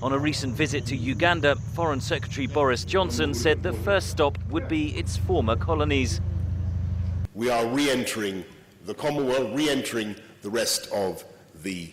On a recent visit to Uganda, Foreign Secretary Boris Johnson said the first stop would be its former colonies. We are re-entering the Commonwealth, re-entering the rest of the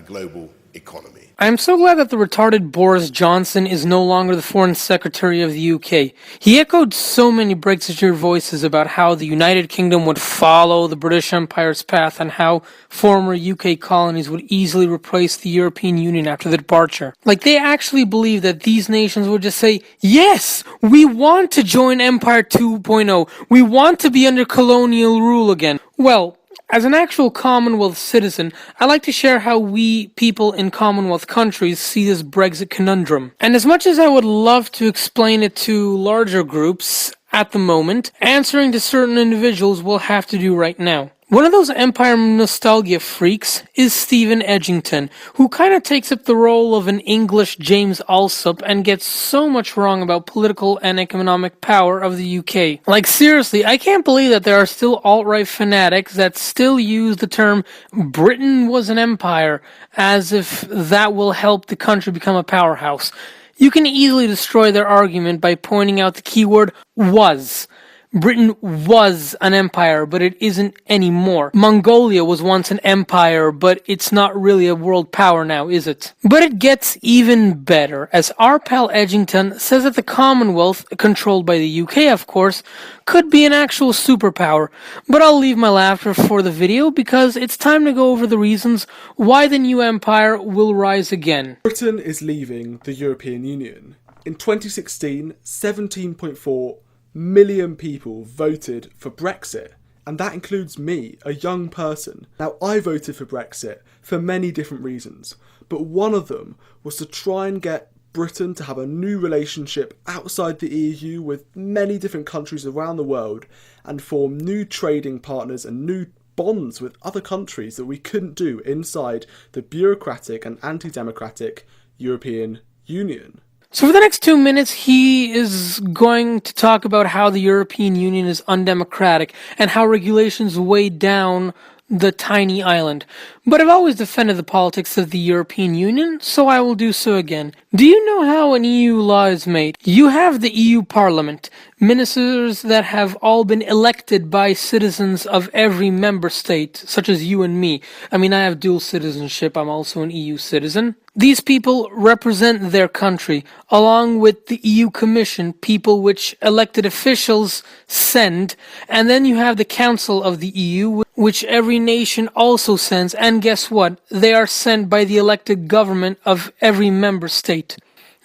global economy. I am so glad that the retarded Boris Johnson is no longer the Foreign Secretary of the UK. He echoed so many Brexiteer voices about how the United Kingdom would follow the British Empire's path and how former UK colonies would easily replace the European Union after the departure. Like, they actually believe that these nations would just say, yes, we want to join Empire 2.0. We want to be under colonial rule again. Well, as an actual Commonwealth citizen, I like to share how we people in Commonwealth countries see this Brexit conundrum. And as much as I would love to explain it to larger groups at the moment, answering to certain individuals will have to do right now. One of those Empire nostalgia freaks is Stephen Edgington, who kind of takes up the role of an English James Alsop and gets so much wrong about political and economic power of the UK. Like, seriously, I can't believe that there are still alt-right fanatics that still use the term Britain was an empire as if that will help the country become a powerhouse. You can easily destroy their argument by pointing out the keyword was. Britain was an empire, but it isn't anymore. Mongolia was once an empire, but it's not really a world power now, is it? But it gets even better, as our pal Edgington says that the Commonwealth, controlled by the UK of course, could be an actual superpower. But I'll leave my laughter for the video, because it's time to go over the reasons why the new empire will rise again. Britain is leaving the European Union. In 2016, 17.4 million people voted for Brexit, and that includes me, a young person. Now, I voted for Brexit for many different reasons, but one of them was to try and get Britain to have a new relationship outside the EU with many different countries around the world and form new trading partners and new bonds with other countries that we couldn't do inside the bureaucratic and anti-democratic European Union. So for the next 2 minutes, he is going to talk about how the European Union is undemocratic and how regulations weigh down the tiny island. But I've always defended the politics of the European Union, so I will do so again. Do you know how an EU law is made? You have the EU Parliament, ministers that have all been elected by citizens of every member state, such as you and me. I mean, I have dual citizenship, I'm also an EU citizen. These people represent their country, along with the EU Commission, people which elected officials send, and then you have the Council of the EU, which every nation also sends, and guess what? They are sent by the elected government of every member state.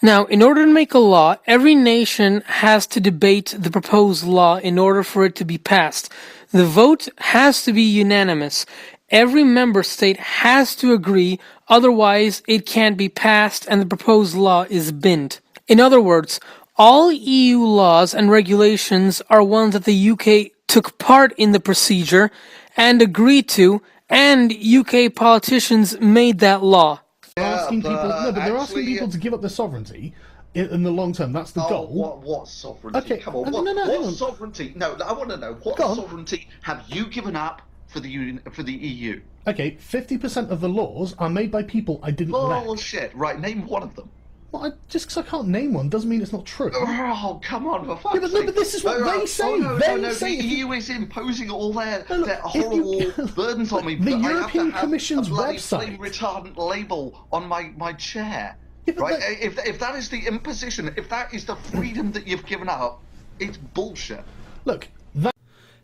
Now, in order to make a law, every nation has to debate the proposed law in order for it to be passed. The vote has to be unanimous. Every member state has to agree, otherwise it can't be passed and the proposed law is binned. In other words, all EU laws and regulations are ones that the UK took part in the procedure and agreed to, and UK politicians made that law. They're asking people to give up their sovereignty in the long term. That's the goal. What sovereignty? Okay. Come on. What sovereignty? No, I want to know. What sovereignty have you given up for the EU? Okay, 50% of the laws are made by people I didn't elect. Bullshit. Right, name one of them. Well, just because I can't name one doesn't mean it's not true. Oh, come on, for fuck's sake. No, but this is what they say. The EU is imposing all their horrible burdens on me. The European Commission's Flame website. retardant label on my chair. Yeah, right? If that is the imposition, if that is the freedom that you've given up, it's bullshit. Look,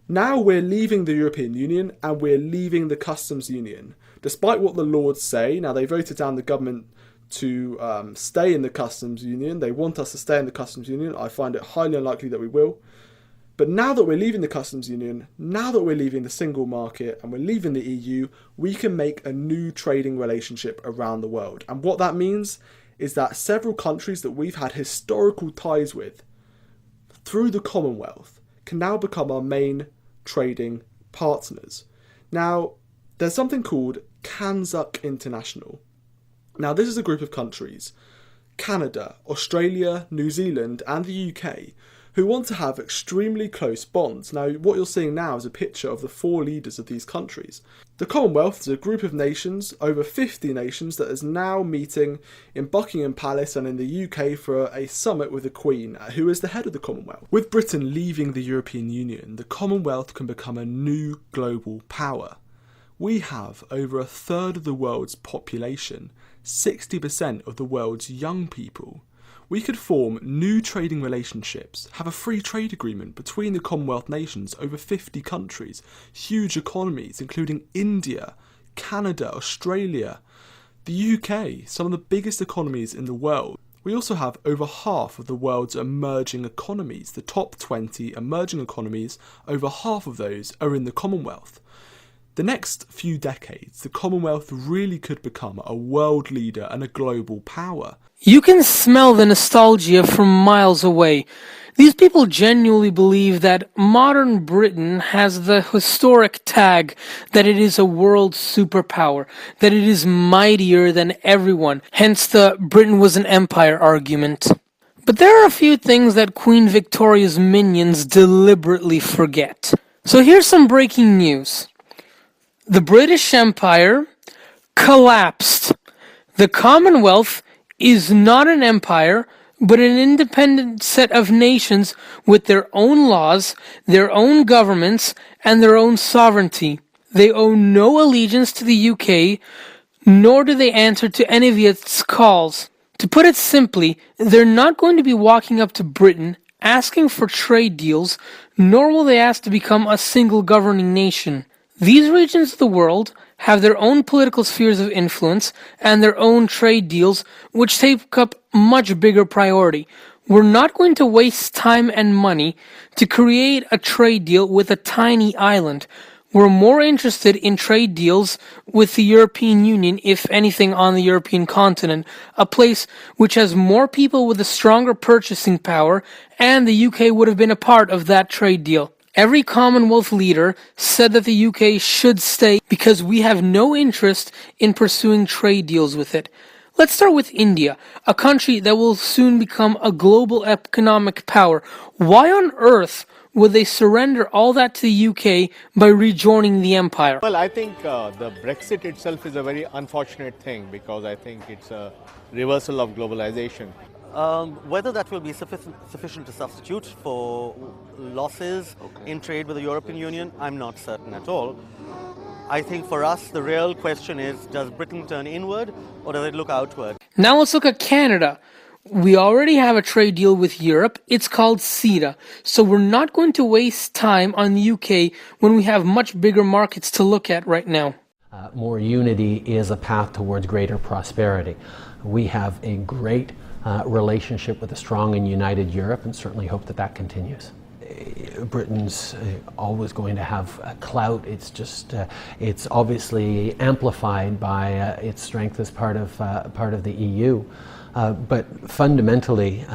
now we're leaving the European Union and we're leaving the customs union. Despite what the Lords say, now they voted down the government to stay in the customs union. They want us to stay in the customs union. I find it highly unlikely that we will. But now that we're leaving the customs union, now that we're leaving the single market and we're leaving the EU, we can make a new trading relationship around the world. And what that means is that several countries that we've had historical ties with through the Commonwealth can now become our main trading partners. Now, there's something called CANZUK International. Now, this is a group of countries, Canada, Australia, New Zealand and the UK, who want to have extremely close bonds. Now, what you're seeing now is a picture of the 4 leaders of these countries. The Commonwealth is a group of nations, over 50 nations, that is now meeting in Buckingham Palace and in the UK for a summit with the Queen, who is the head of the Commonwealth. With Britain leaving the European Union, the Commonwealth can become a new global power. We have over a third of the world's population, 60% of the world's young people. We could form new trading relationships, have a free trade agreement between the Commonwealth nations, over 50 countries, huge economies including India, Canada, Australia, the UK, some of the biggest economies in the world. We also have over half of the world's emerging economies. The top 20 emerging economies, over half of those are in the Commonwealth. The next few decades, the Commonwealth really could become a world leader and a global power. You can smell the nostalgia from miles away. These people genuinely believe that modern Britain has the historic tag that it is a world superpower, that it is mightier than everyone, hence the Britain was an empire argument. But there are a few things that Queen Victoria's minions deliberately forget. So here's some breaking news. The British Empire collapsed. The Commonwealth is not an empire, but an independent set of nations with their own laws, their own governments, and their own sovereignty. They owe no allegiance to the UK, nor do they answer to any of its calls. To put it simply, they're not going to be walking up to Britain asking for trade deals, nor will they ask to become a single governing nation. These regions of the world have their own political spheres of influence and their own trade deals, which take up much bigger priority. We're not going to waste time and money to create a trade deal with a tiny island. We're more interested in trade deals with the European Union, if anything, on the European continent, a place which has more people with a stronger purchasing power, and the UK would have been a part of that trade deal. Every Commonwealth leader said that the UK should stay because we have no interest in pursuing trade deals with it. Let's start with India, a country that will soon become a global economic power. Why on earth would they surrender all that to the UK by rejoining the empire? Well, I think the Brexit itself is a very unfortunate thing because I think it's a reversal of globalization. Whether that will be sufficient to substitute for losses in trade with the European Union, I'm not certain at all. I think for us, the real question is, does Britain turn inward or does it look outward? Now let's look at Canada. We already have a trade deal with Europe. It's called CETA. So we're not going to waste time on the UK when we have much bigger markets to look at right now. More unity is a path towards greater prosperity. We have a great relationship with a strong and united Europe, and certainly hope that that continues. Britain's always going to have clout. It's just it's obviously amplified by its strength as part of the EU. But fundamentally,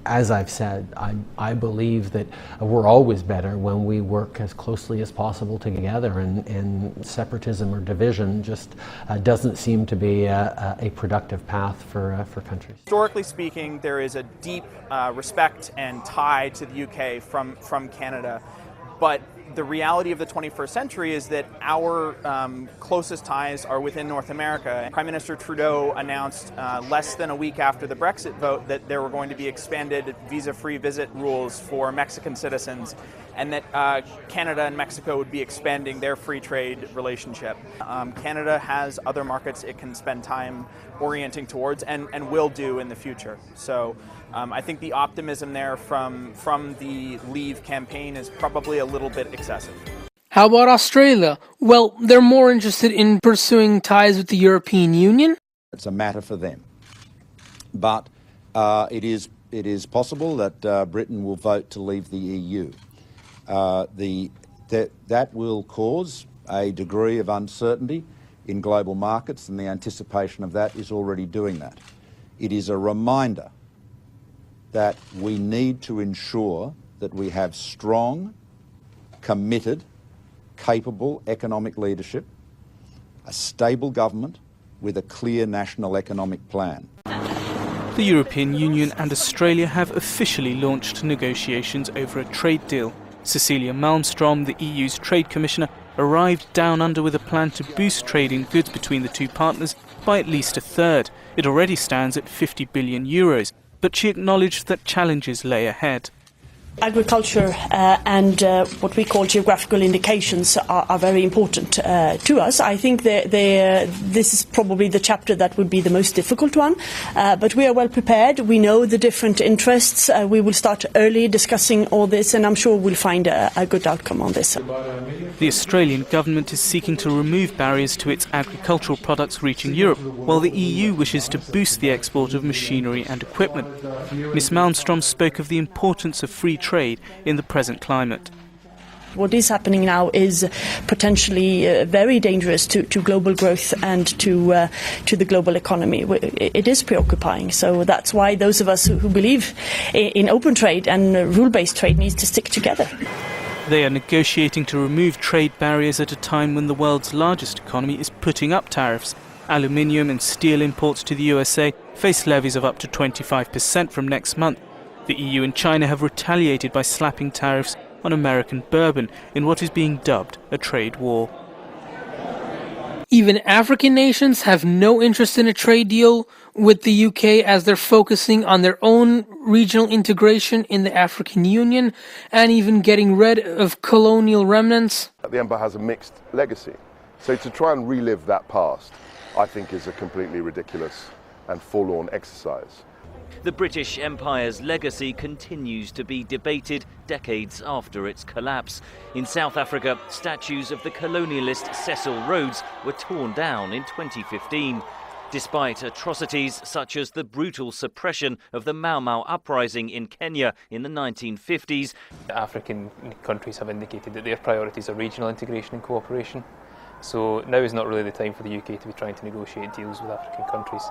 as I've said, I believe that we're always better when we work as closely as possible together, and separatism or division just doesn't seem to be a productive path for countries. Historically speaking, there is a deep respect and tie to the UK from Canada, but the reality of the 21st century is that our closest ties are within North America. Prime Minister Trudeau announced less than a week after the Brexit vote that there were going to be expanded visa-free visit rules for Mexican citizens, and that Canada and Mexico would be expanding their free trade relationship. Canada has other markets it can spend time orienting towards and will do in the future. So I think the optimism there from the Leave campaign is probably a little bit excessive. How about Australia? Well, they're more interested in pursuing ties with the European Union. It's a matter for them. But it is possible that Britain will vote to leave the EU. That will cause a degree of uncertainty in global markets, and the anticipation of that is already doing that. It is a reminder that we need to ensure that we have strong, committed, capable economic leadership, a stable government with a clear national economic plan. The European Union and Australia have officially launched negotiations over a trade deal. Cecilia Malmstrom, the EU's Trade Commissioner, arrived down under with a plan to boost trade in goods between the two partners by at least a third. It already stands at €50 billion, but she acknowledged that challenges lay ahead. Agriculture and what we call geographical indications are very important to us. I think this is probably the chapter that would be the most difficult one, but we are well prepared. We know the different interests. We will start early discussing all this, and I'm sure we'll find a good outcome on this. The Australian government is seeking to remove barriers to its agricultural products reaching Europe, while the EU wishes to boost the export of machinery and equipment. Ms Malmstrom spoke of the importance of free trade in the present climate. What is happening now is potentially very dangerous to global growth and to the global economy. It is preoccupying, so that's why those of us who believe in open trade and rule-based trade need to stick together. They are negotiating to remove trade barriers at a time when the world's largest economy is putting up tariffs. Aluminium and steel imports to the USA face levies of up to 25% from next month. The EU and China have retaliated by slapping tariffs on American bourbon in what is being dubbed a trade war. Even African nations have no interest in a trade deal with the UK, as they're focusing on their own regional integration in the African Union and even getting rid of colonial remnants. The empire has a mixed legacy, so to try and relive that past, I think, is a completely ridiculous and forlorn exercise. The British Empire's legacy continues to be debated decades after its collapse. In South Africa, statues of the colonialist Cecil Rhodes were torn down in 2015. Despite atrocities such as the brutal suppression of the Mau Mau uprising in Kenya in the 1950s. African countries have indicated that their priorities are regional integration and cooperation. So now is not really the time for the UK to be trying to negotiate deals with African countries.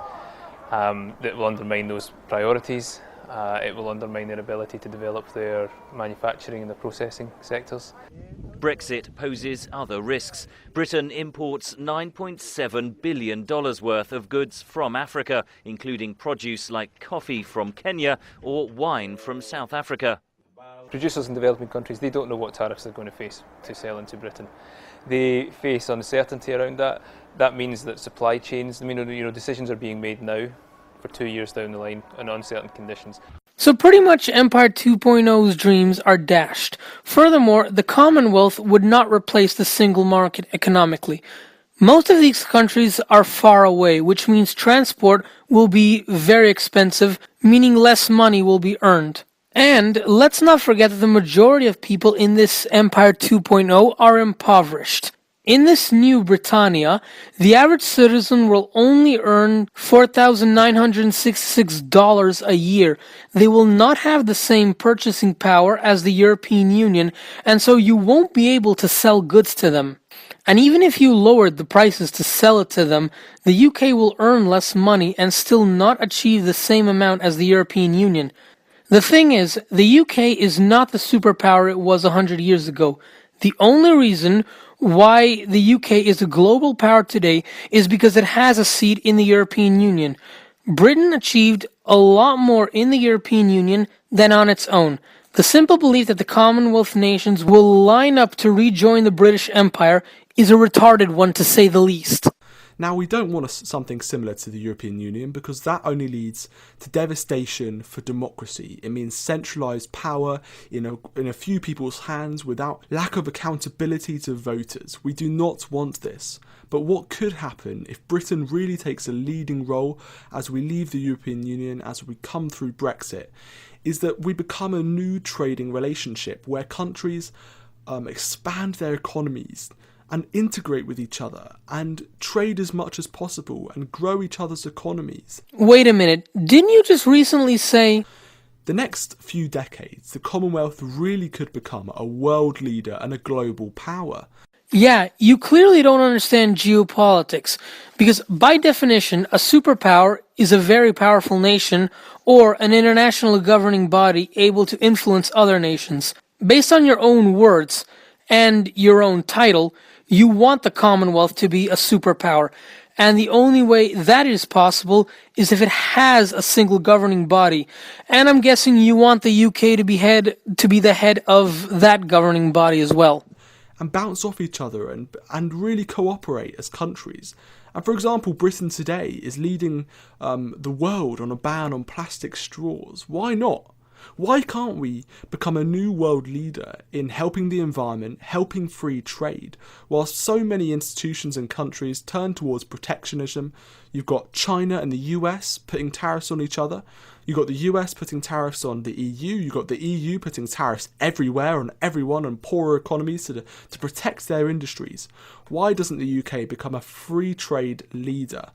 That will undermine those priorities. It will undermine their ability to develop their manufacturing and their processing sectors. Brexit poses other risks. Britain imports $9.7 billion worth of goods from Africa, including produce like coffee from Kenya or wine from South Africa. Producers in developing countries, they don't know what tariffs they're going to face to sell into Britain. They face uncertainty around that. That means that supply chains, decisions are being made now for 2 years down the line in uncertain conditions. So pretty much Empire 2.0's dreams are dashed. Furthermore, the Commonwealth would not replace the single market economically. Most of these countries are far away, which means transport will be very expensive, meaning less money will be earned. And let's not forget that the majority of people in this Empire 2.0 are impoverished. In this new Britannia, the average citizen will only earn $4,966 a year. They will not have the same purchasing power as the European Union, and so you won't be able to sell goods to them. And even if you lowered the prices to sell it to them, the UK will earn less money and still not achieve the same amount as the European Union. The thing is, the UK is not the superpower it was 100 years ago. The only reason why the UK is a global power today is because it has a seat in the European Union. Britain achieved a lot more in the European Union than on its own. The simple belief that the Commonwealth nations will line up to rejoin the British Empire is a retarded one, to say the least. Now, we don't want something similar to the European Union, because that only leads to devastation for democracy. It means centralised power in a few people's hands without lack of accountability to voters. We do not want this. But what could happen if Britain really takes a leading role as we leave the European Union, as we come through Brexit, is that we become a new trading relationship where countries expand their economies and integrate with each other and trade as much as possible and grow each other's economies. Wait a minute, didn't you just recently say... The next few decades, the Commonwealth really could become a world leader and a global power. Yeah, you clearly don't understand geopolitics, because by definition, a superpower is a very powerful nation or an international governing body able to influence other nations. Based on your own words and your own title, you want the Commonwealth to be a superpower. and the only way that is possible is if it has a single governing body. And I'm guessing you want the UK to be the head of that governing body as well. And bounce off each other and really cooperate as countries. And for example, Britain today is leading the world on a ban on plastic straws. Why not? Why can't we become a new world leader in helping the environment, helping free trade, whilst so many institutions and countries turn towards protectionism? You've got China and the US putting tariffs on each other. You've got the US putting tariffs on the EU. You've got the EU putting tariffs everywhere on everyone and poorer economies to protect their industries. Why doesn't the UK become a free trade leader?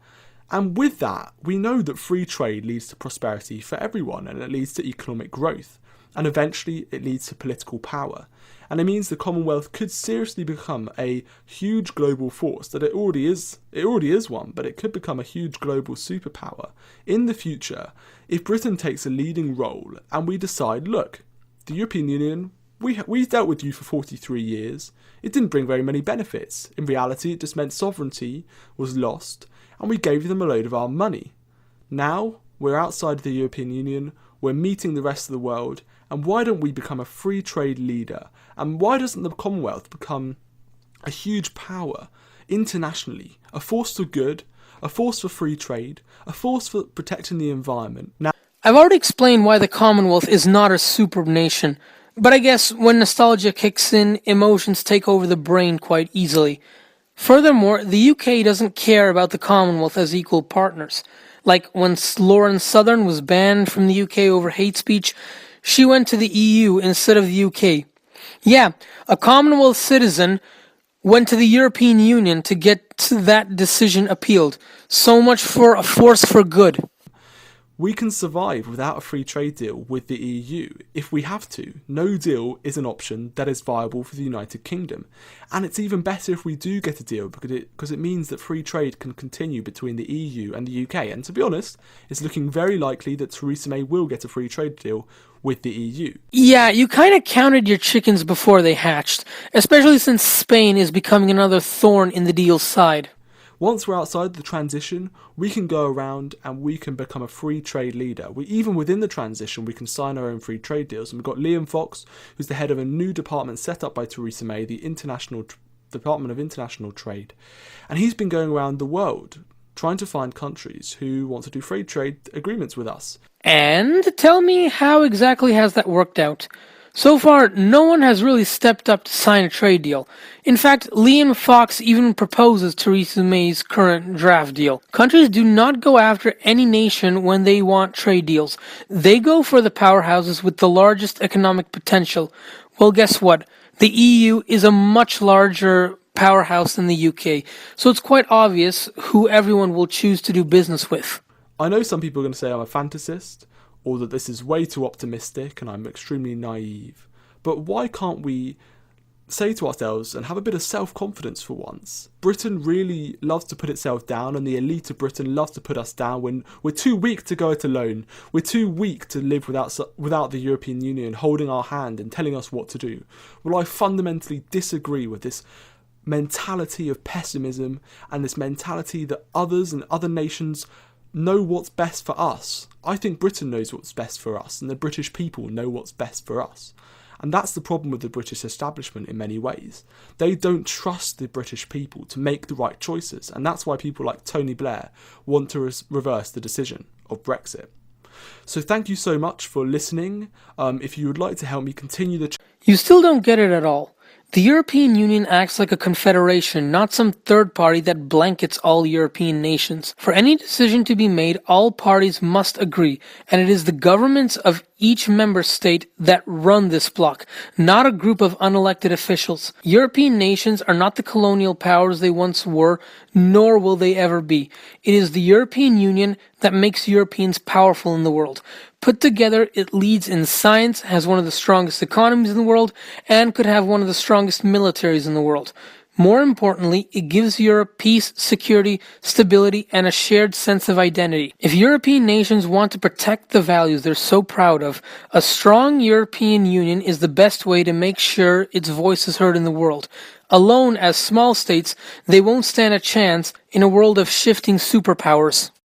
And with that, we know that free trade leads to prosperity for everyone, and it leads to economic growth. And eventually, it leads to political power. And it means the Commonwealth could seriously become a huge global force, that it already is one, but it could become a huge global superpower in the future if Britain takes a leading role and we decide, look, the European Union, we dealt with you for 43 years. It didn't bring very many benefits. In reality, it just meant sovereignty was lost, and we gave them a load of our money. Now, we're outside the European Union, we're meeting the rest of the world, and why don't we become a free trade leader? And why doesn't the Commonwealth become a huge power internationally? A force for good, a force for free trade, a force for protecting the environment. Now, I've already explained why the Commonwealth is not a super nation, but I guess when nostalgia kicks in, emotions take over the brain quite easily. Furthermore, the UK doesn't care about the Commonwealth as equal partners. Like when Lauren Southern was banned from the UK over hate speech, she went to the EU instead of the UK. Yeah, a Commonwealth citizen went to the European Union to get that decision appealed. So much for a force for good. we can survive without a free trade deal with the EU if we have to. No deal is an option that is viable for the United Kingdom. And it's even better if we do get a deal because it means that free trade can continue between the EU and the UK. And to be honest, it's looking very likely that Theresa May will get a free trade deal with the EU. Yeah, you kind of counted your chickens before they hatched, especially since Spain is becoming another thorn in the deal's side. Once we're outside the transition, we can go around and we can become a free trade leader. Even within the transition, we can sign our own free trade deals. And we've got Liam Fox, who's the head of a new department set up by Theresa May, the Department of International Trade. And he's been going around the world trying to find countries who want to do free trade agreements with us. And tell me, how exactly has that worked out? So far, no one has really stepped up to sign a trade deal. In fact, Liam Fox even proposes Theresa May's current draft deal. Countries do not go after any nation when they want trade deals. They go for the powerhouses with the largest economic potential. Well, guess what? The EU is a much larger powerhouse than the UK, so it's quite obvious who everyone will choose to do business with. I know some people are going to say I'm a fantasist, or that this is way too optimistic and I'm extremely naive. But why can't we say to ourselves and have a bit of self-confidence for once? Britain really loves to put itself down, and the elite of Britain loves to put us down when we're too weak to go it alone. We're too weak to live without the European Union holding our hand and telling us what to do. Well, I fundamentally disagree with this mentality of pessimism and this mentality that others and other nations know what's best for us. I think Britain knows what's best for us, and the British people know what's best for us. And that's the problem with the British establishment in many ways. They don't trust the British people to make the right choices, and that's why people like Tony Blair want to reverse the decision of Brexit. So thank you so much for listening. If you would like to help me continue the... You still don't get it at all. The European Union acts like a confederation, not some third party that blankets all European nations. For any decision to be made, all parties must agree, and it is the governments of each member state that run this bloc, not a group of unelected officials. European nations are not the colonial powers they once were, nor will they ever be. It is the European Union that makes Europeans powerful in the world. Put together, it leads in science, has one of the strongest economies in the world, and could have one of the strongest militaries in the world. More importantly, it gives Europe peace, security, stability, and a shared sense of identity. If European nations want to protect the values they're so proud of, a strong European Union is the best way to make sure its voice is heard in the world. Alone, as small states, they won't stand a chance in a world of shifting superpowers.